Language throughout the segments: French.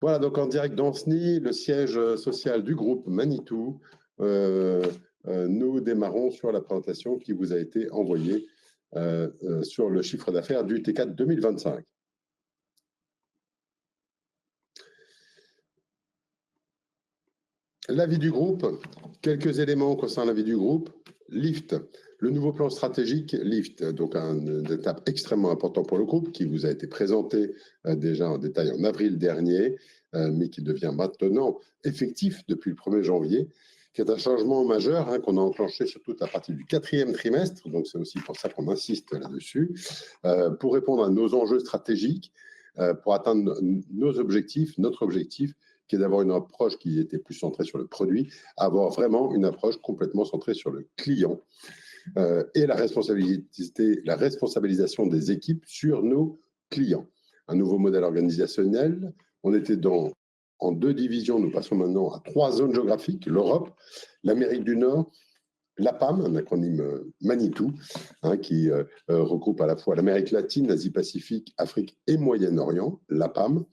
Voilà, donc en direct d'Ancenis, le siège social du groupe Manitou. Nous démarrons sur la présentation qui vous a été envoyée sur le chiffre d'affaires du T4 2025. L'avis du groupe, quelques éléments concernant l'avis du groupe. LIFT, le nouveau plan stratégique LIFT, donc une étape extrêmement importante pour le groupe qui vous a été présenté déjà en détail en avril dernier, mais qui devient maintenant effectif depuis le 1er janvier, qui est un changement majeur qu'on a enclenché surtout à partir du 4e trimestre, donc c'est aussi pour ça qu'on insiste là-dessus, pour répondre à nos enjeux stratégiques, pour atteindre nos objectifs, notre objectif, qui est d'avoir une approche qui était plus centrée sur le produit, avoir vraiment une approche complètement centrée sur le client et la responsabilisation des équipes sur nos clients. Un nouveau modèle organisationnel. On était en 2 divisions, nous passons maintenant à 3 zones géographiques, l'Europe, l'Amérique du Nord, l'APAM, un acronyme Manitou, qui regroupe à la fois l'Amérique latine, l'Asie-Pacifique, Afrique et Moyen-Orient, l'APAM,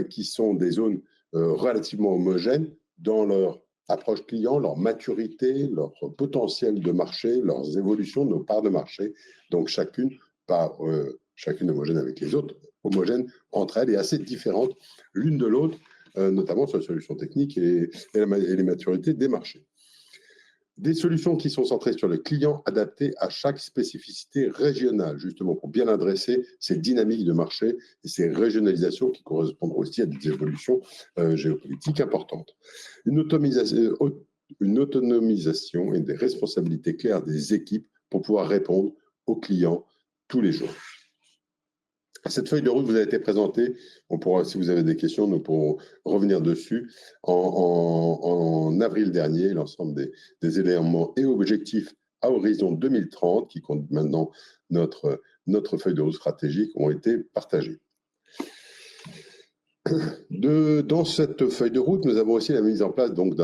qui sont des zones relativement homogènes dans leur approche client, leur maturité, leur potentiel de marché, leurs évolutions, nos parts de marché. Donc chacune homogène avec les autres, homogène entre elles et assez différentes l'une de l'autre, notamment sur les solutions techniques et les maturités des marchés. Des solutions qui sont centrées sur le client, adaptées à chaque spécificité régionale, justement pour bien adresser ces dynamiques de marché et ces régionalisations qui correspondent aussi à des évolutions géopolitiques importantes. Une autonomisation et des responsabilités claires des équipes pour pouvoir répondre aux clients tous les jours. Cette feuille de route vous a été présentée. On pourra, si vous avez des questions, nous pourrons revenir dessus. En avril dernier, l'ensemble des éléments et objectifs à horizon 2030, qui comptent maintenant notre feuille de route stratégique, ont été partagés. Dans cette feuille de route, nous avons aussi la mise en place d'une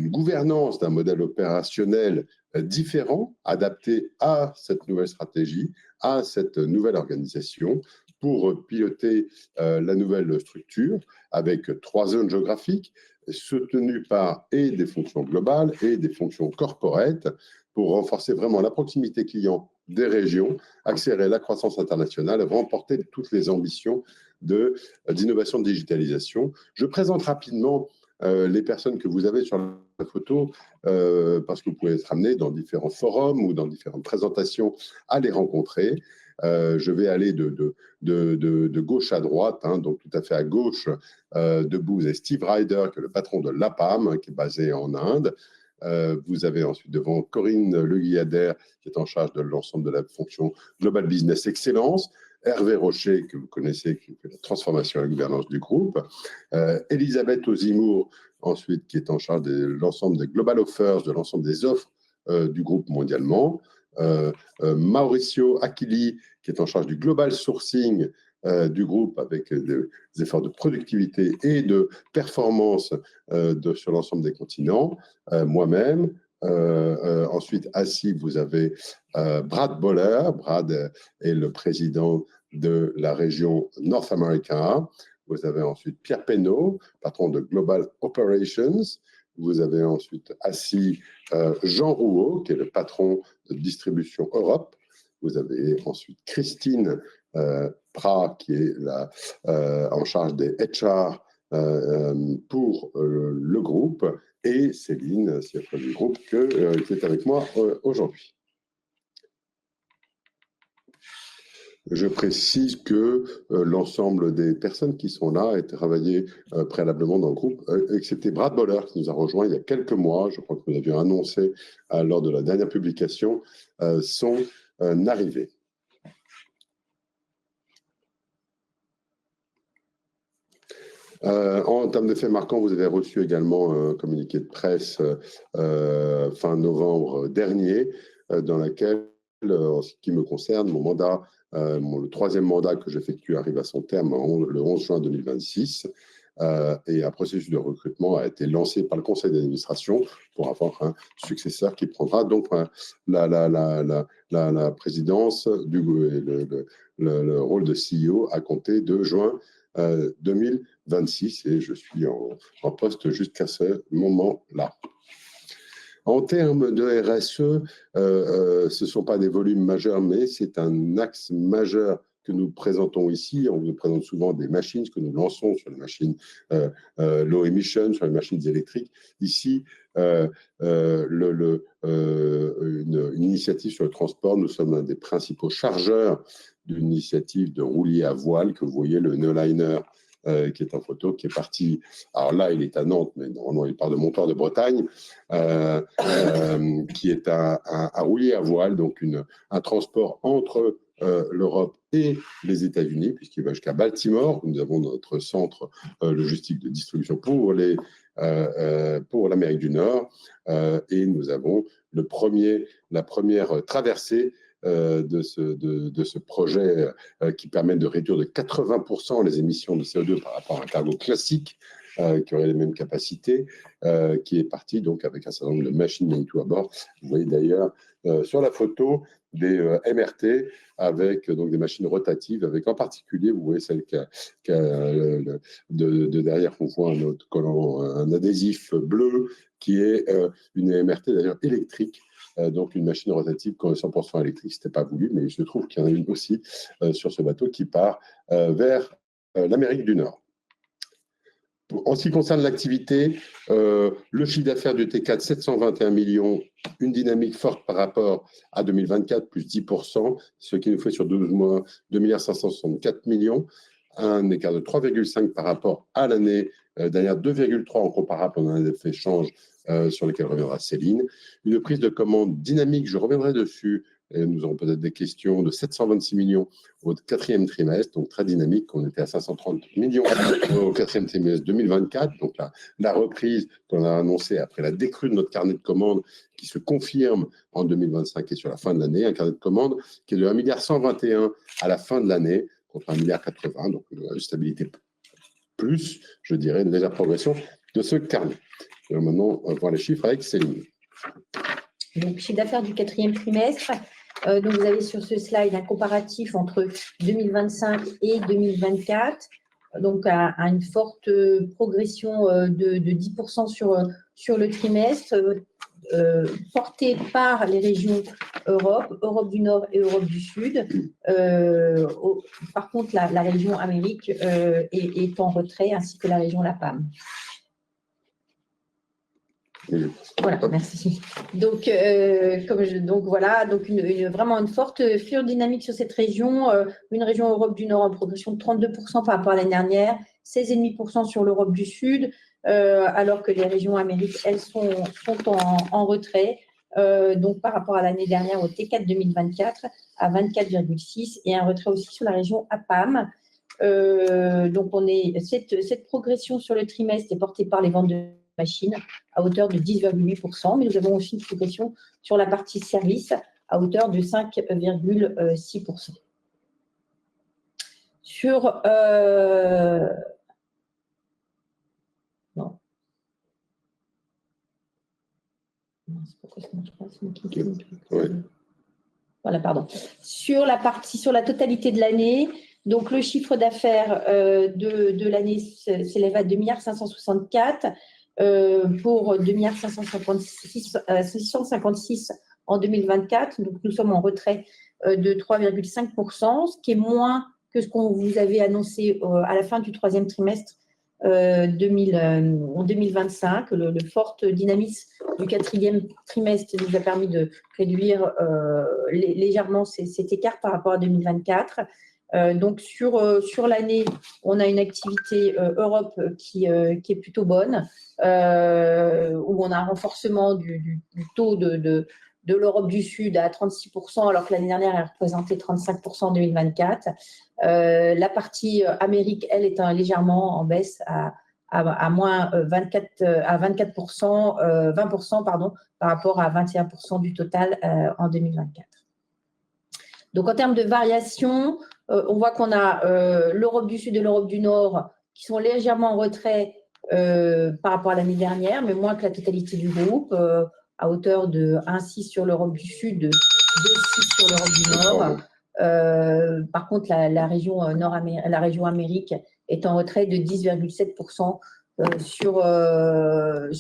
gouvernance, d'un modèle opérationnel différent, adapté à cette nouvelle stratégie, à cette nouvelle organisation, pour piloter la nouvelle structure avec 3 zones géographiques soutenues par des fonctions globales et des fonctions corporate pour renforcer vraiment la proximité client des régions, accélérer la croissance internationale, remporter toutes les ambitions d'innovation de digitalisation. Je présente rapidement les personnes que vous avez sur la photo parce que vous pouvez être amené dans différents forums ou dans différentes présentations à les rencontrer. Je vais aller de gauche à droite, donc tout à fait à gauche debout, vous avez Steve Ryder, qui est le patron de l'APAM, qui est basé en Inde. Vous avez ensuite devant Corinne Le Guyader, qui est en charge de l'ensemble de la fonction Global Business Excellence. Hervé Rocher, que vous connaissez, qui fait la transformation et la gouvernance du groupe. Elisabeth Ozimour, ensuite, qui est en charge de l'ensemble des Global Offers, de l'ensemble des offres du groupe mondialement. Mauricio Achilli, qui est en charge du Global Sourcing du groupe avec des efforts de productivité et de performance sur l'ensemble des continents. Moi-même. Ensuite, assis, vous avez Brad Boller. Brad est le président de la région North America. Vous avez ensuite Pierre Pénaud, patron de Global Operations. Vous avez ensuite assis Jean Rouault, qui est le patron de distribution Europe. Vous avez ensuite Christine Prat, qui est en charge des HR pour le groupe, et Céline, CFO du groupe, qui est avec moi aujourd'hui. Je précise que l'ensemble des personnes qui sont là et travaillé préalablement dans le groupe, excepté Brad Boller, qui nous a rejoint il y a quelques mois, je crois que nous avions annoncé lors de la dernière publication, son arrivée. En termes de faits marquants, vous avez reçu également un communiqué de presse fin novembre dernier, dans laquelle, en ce qui me concerne, mon mandat, le 3e mandat que j'effectue arrive à son terme le 11 juin 2026. Et un processus de recrutement a été lancé par le conseil d'administration pour avoir un successeur qui prendra donc la présidence, le rôle de CEO à compter de juin 2026 et je suis en poste jusqu'à ce moment-là. En termes de RSE, ce ne sont pas des volumes majeurs, mais c'est un axe majeur que nous présentons ici. On vous présente souvent des machines, ce que nous lançons sur les machines low emission, sur les machines électriques. Ici, une initiative sur le transport. Nous sommes un des principaux chargeurs d'une initiative de roulier à voile que vous voyez, le Neuliner, qui est en photo, qui est parti. Alors là, il est à Nantes, mais normalement, il part de Montoire de Bretagne, qui est un roulier à voile, donc un transport entre l'Europe et les États-Unis, puisqu'il va jusqu'à Baltimore. Nous avons notre centre logistique de distribution pour l'Amérique du Nord, et nous avons la première traversée de ce projet qui permet de réduire de 80% les émissions de CO2 par rapport à un cargo classique qui aurait les mêmes capacités, qui est parti donc avec un certain nombre de machines Manitou à bord. Vous voyez d'ailleurs sur la photo des MRT avec donc des machines rotatives, avec en particulier, vous voyez celle de derrière qu'on voit un autre collant, un adhésif bleu qui est une MRT d'ailleurs électrique. Donc une machine rotative 100% électrique, ce n'était pas voulu, mais je trouve qu'il y en a une aussi sur ce bateau qui part vers l'Amérique du Nord. En ce qui concerne l'activité, le chiffre d'affaires du T4, 721 millions, une dynamique forte par rapport à 2024, plus 10%, ce qui nous fait sur 12 mois 2 564 millions, un écart de 3,5 par rapport à l'année dernière, 2,3 en comparable, on a un effet change sur lequel reviendra Céline. Une prise de commande dynamique, je reviendrai dessus, et nous aurons peut-être des questions, de 726 millions au quatrième trimestre, donc très dynamique. On était à 530 millions au quatrième trimestre 2024, donc la reprise qu'on a annoncée après la décrue de notre carnet de commandes qui se confirme en 2025 et sur la fin de l'année, un carnet de commandes qui est de 1,121 milliard à la fin de l'année, contre 1,80 milliard, donc une stabilité plus, je dirais, une légère progression de ce carnet. Et maintenant, on va voir les chiffres avec Céline. Donc, chiffre d'affaires du quatrième trimestre. Donc, vous avez sur ce slide un comparatif entre 2025 et 2024. Donc, à une forte progression de 10% sur le trimestre, portée par les régions Europe du Nord et Europe du Sud. Par contre, la région Amérique est en retrait, ainsi que la région LAPAM. Voilà, merci. Donc, voilà, donc vraiment une forte fluide dynamique sur cette région. Une région Europe du Nord en progression de 32% par rapport à l'année dernière, 16,5% sur l'Europe du Sud, alors que les régions Amérique, elles sont en retrait. Donc, par rapport à l'année dernière, au T4 2024, à 24,6 et un retrait aussi sur la région APAM. Donc, cette progression sur le trimestre est portée par les ventes de machines à hauteur de 10,8%, mais nous avons aussi une progression sur la partie service à hauteur de 5,6%. Sur non. Voilà, pardon. Sur la totalité de l'année, donc le chiffre d'affaires de l'année s'élève à 2 564 pour 2 656 en 2024. Donc, nous sommes en retrait de 3,5%, ce qui est moins que ce qu'on vous avait annoncé à la fin du troisième trimestre en 2025. Le fort dynamisme du quatrième trimestre nous a permis de réduire légèrement cet écart par rapport à 2024. Donc, sur l'année, on a une activité Europe qui est plutôt bonne, où on a un renforcement du taux de l'Europe du Sud à 36%, alors que l'année dernière, elle représentait 35% en 2024. La partie Amérique, elle, est légèrement en baisse à moins 20% pardon, par rapport à 21% du total en 2024. Donc, en termes de variation, on voit qu'on a l'Europe du Sud et l'Europe du Nord qui sont légèrement en retrait par rapport à l'année dernière, mais moins que la totalité du groupe, à hauteur de 1,6 sur l'Europe du Sud, 2,6 sur l'Europe du Nord. Par contre, la région Amérique est en retrait de 10,7%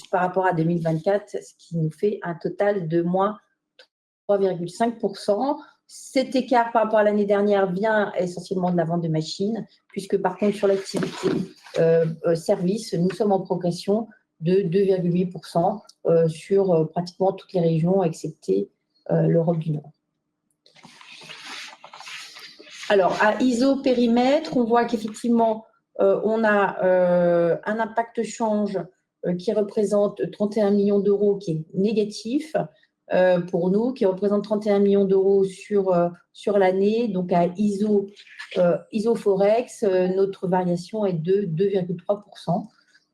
par rapport à 2024, ce qui nous fait un total de moins 3,5%. Cet écart par rapport à l'année dernière vient essentiellement de la vente de machines, puisque par contre sur l'activité service, nous sommes en progression de 2,8% sur pratiquement toutes les régions, excepté l'Europe du Nord. Alors, à isopérimètre, on voit qu'effectivement, on a un impact change qui représente 31 millions d'euros, qui est négatif pour nous, qui représente 31 millions d'euros sur l'année. Donc, à isoforex, notre variation est de 2,3%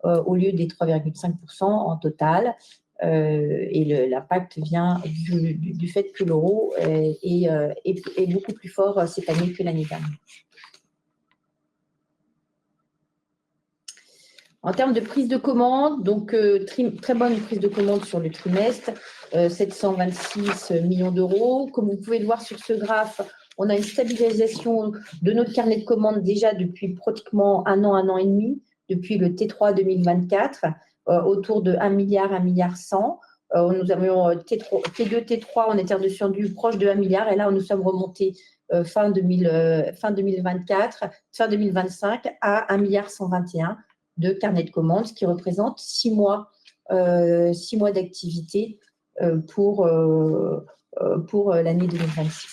au lieu des 3,5% en total. Et l'impact vient du fait que l'euro est beaucoup plus fort cette année que l'année dernière. En termes de prise de commande, donc très bonne prise de commande sur le trimestre, 726 millions d'euros. Comme vous pouvez le voir sur ce graphe, on a une stabilisation de notre carnet de commandes déjà depuis pratiquement un an et demi, depuis le T3 2024, autour de 1 milliard, 1 milliard 100. Nous avions T2, T3, on était redescendu proche de 1 milliard, et là, nous sommes remontés fin 2024, fin 2025 à 1 milliard 121 de carnet de commandes, ce qui représente 6 mois d'activité pour l'année 2026.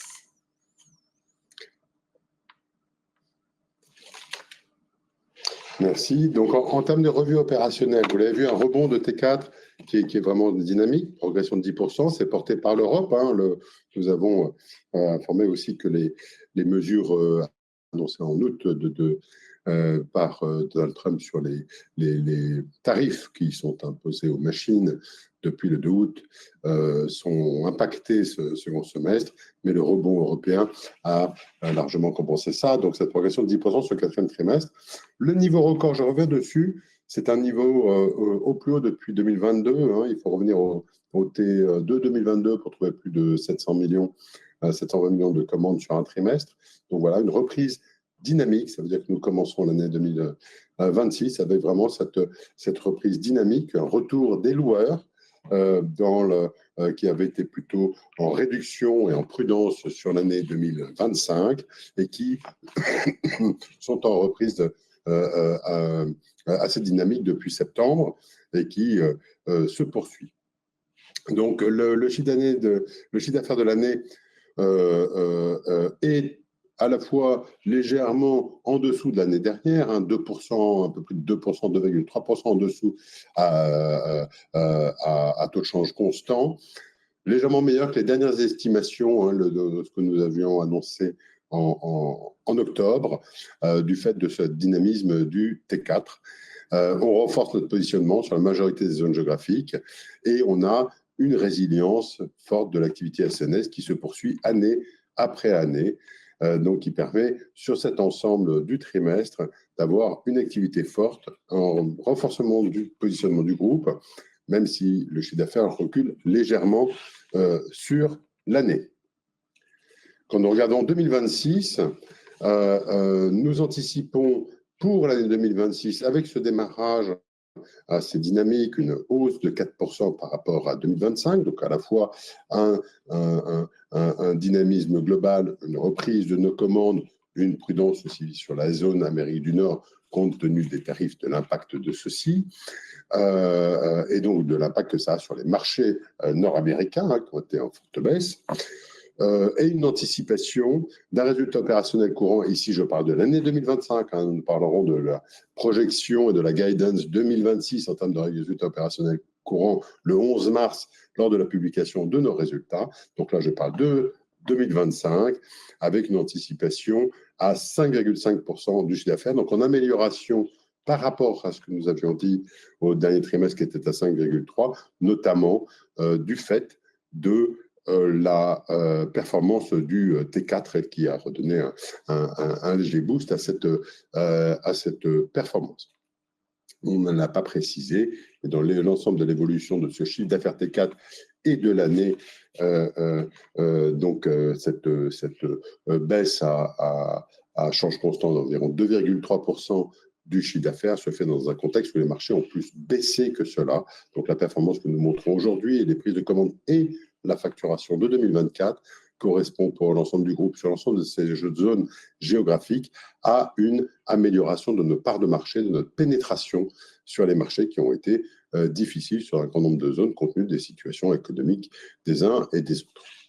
Merci. Donc, en termes de revue opérationnelle, vous l'avez vu, un rebond de T4 qui est vraiment dynamique, progression de 10%, c'est porté par l'Europe. Nous avons informé aussi que les mesures annoncées en août par Donald Trump sur les tarifs qui sont imposés aux machines depuis le 2 août sont impactés ce second semestre, mais le rebond européen a largement compensé ça. Donc, cette progression de 10% sur le quatrième trimestre. Le niveau record, je reviens dessus, c'est un niveau au plus haut depuis 2022. Il faut revenir au T2 2022 pour trouver plus de 720 millions de commandes sur un trimestre. Donc voilà, une reprise dynamique, ça veut dire que nous commencerons l'année 2026 avec vraiment cette reprise dynamique, un retour des loueurs qui avaient été plutôt en réduction et en prudence sur l'année 2025 et qui sont en reprise assez dynamique depuis septembre et qui se poursuit. Donc le chiffre d'affaires de l'année est à la fois légèrement en dessous de l'année dernière, 2%, un peu plus de 2%, 2,3% en dessous à taux de change constant, légèrement meilleur que les dernières estimations de ce que nous avions annoncé en octobre, du fait de ce dynamisme du T4. On renforce notre positionnement sur la majorité des zones géographiques et on a une résilience forte de l'activité SNS qui se poursuit année après année. Donc qui permet sur cet ensemble du trimestre d'avoir une activité forte, un renforcement du positionnement du groupe, même si le chiffre d'affaires recule légèrement sur l'année. Quand nous regardons 2026, nous anticipons pour l'année 2026, avec ce démarrage assez dynamique, une hausse de 4% par rapport à 2025, donc à la fois un dynamisme global, une reprise de nos commandes, une prudence aussi sur la zone Amérique du Nord, compte tenu des tarifs, de l'impact de ceci, et donc de l'impact que ça a sur les marchés nord-américains qui ont été en forte baisse. Et une anticipation d'un résultat opérationnel courant. Ici, je parle de l'année 2025. Nous parlerons de la projection et de la guidance 2026 en termes de résultat opérationnel courant le 11 mars lors de la publication de nos résultats. Donc là, je parle de 2025 avec une anticipation à 5,5% du chiffre d'affaires. Donc en amélioration par rapport à ce que nous avions dit au dernier trimestre qui était à 5,3%, notamment du fait de la performance du T4 qui a redonné un léger boost à cette performance. On ne l'a pas précisé, mais dans l'ensemble de l'évolution de ce chiffre d'affaires T4 et de l'année, cette baisse à change constant d'environ 2,3% du chiffre d'affaires se fait dans un contexte où les marchés ont plus baissé que cela. Donc la performance que nous montrons aujourd'hui et les prises de commandes et la facturation de 2024 correspond pour l'ensemble du groupe sur l'ensemble de ces zones géographiques à une amélioration de nos parts de marché, de notre pénétration sur les marchés qui ont été difficiles sur un grand nombre de zones compte tenu des situations économiques des uns et des autres.